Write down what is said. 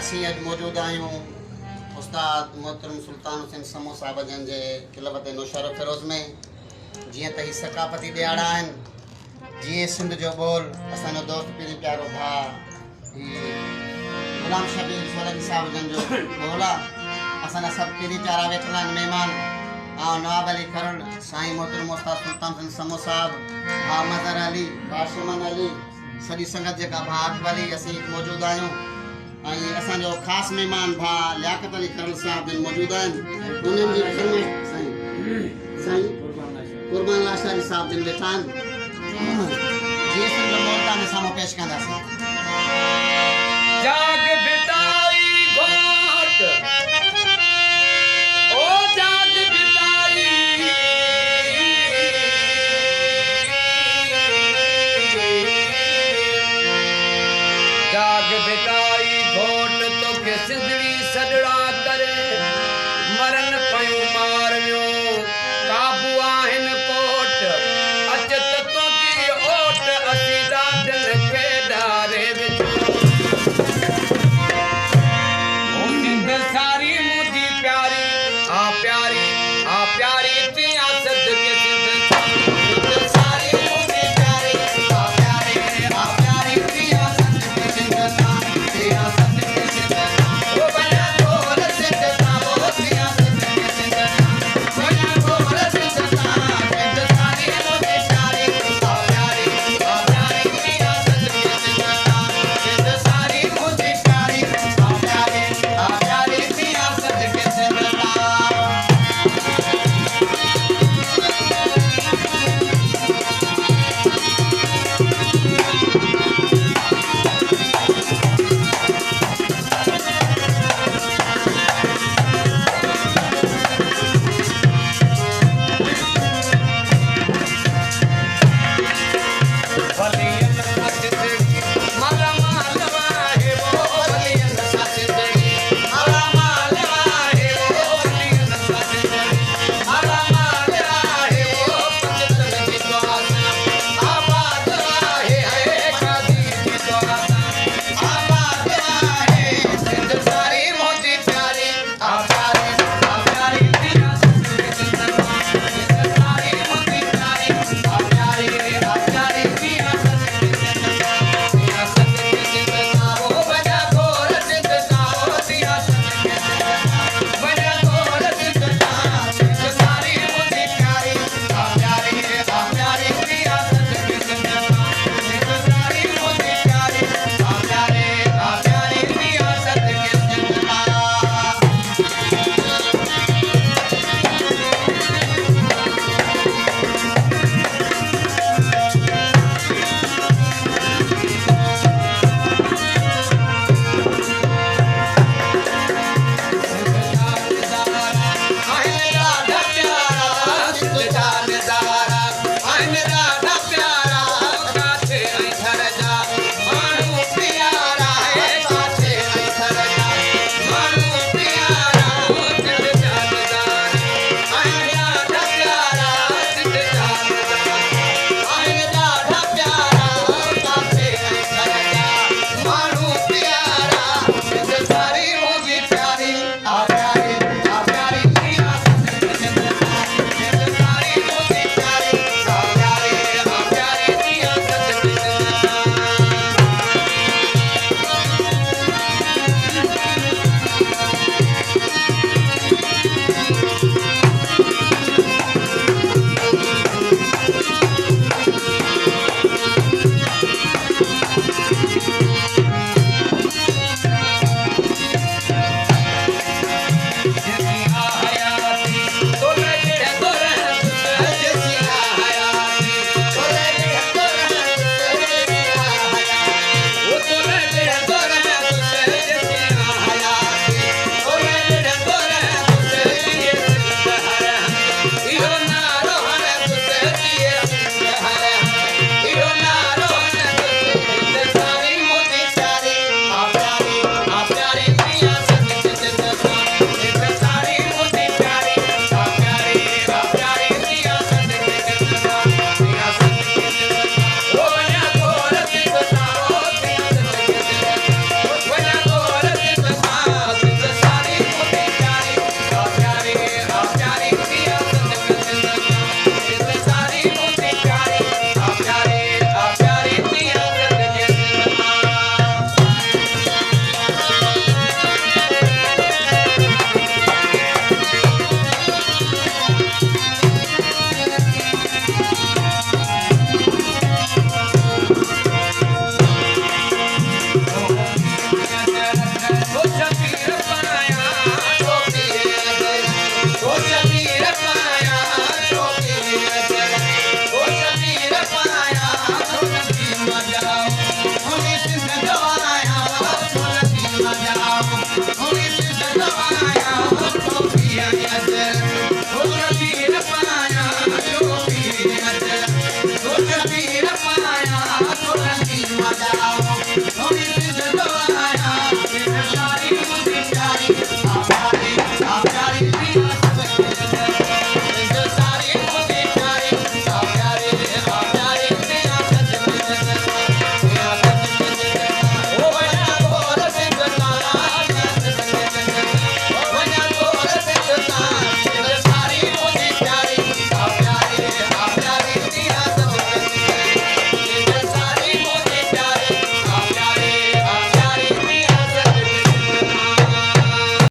असीं अॼु मौजूदु आहियूं उस्ताद मोहतरम सुल्तान हुसैन समो साहब जन जे क़िलवत नौशहर फिरोज़ में। जीअं त ही सकाफ़ती ॾियारा आहिनि, जीअं सिंध जो ॿोल असांजो दोस्त पहिरीं प्यारो भाउ गुलाम शबीर सोलंकी साहब जन जो ॿोल आहे। असांजा सभु पहिरीं प्यारा वेठल आहिनि महिमान। नवाब अली खरड़, साईं मोहतरम उस्ताद सुल्तान हुसैन समो साहब, भाउ मज़हर अली, भाउ सुमन अली, सॼी संगत जेका भाउ अकबर अली असीं मौजूदु आहियूं। ऐं असांजो ख़ासि महिमान भाउ लियाकत अली खरड़ साहब जन मौजूदु आहिनि। उन्हनि जी ख़िदमत साईं कुर्बान लाशारी साहब जन वेठा आहिनि। जीअं सिंध मोहता में साम्हूं पेश कंदासीं। जाग बिटाई घोट ओ जाग बिटाई जाग बिटाई घोट तो के सिंधड़ी सजड़ा करे मरन पयूं मारियो काबू आहिन कोट अचत तो जी ओट असी ॾाढनि खे डारे विझो सारी मुंहिंजी प्यारी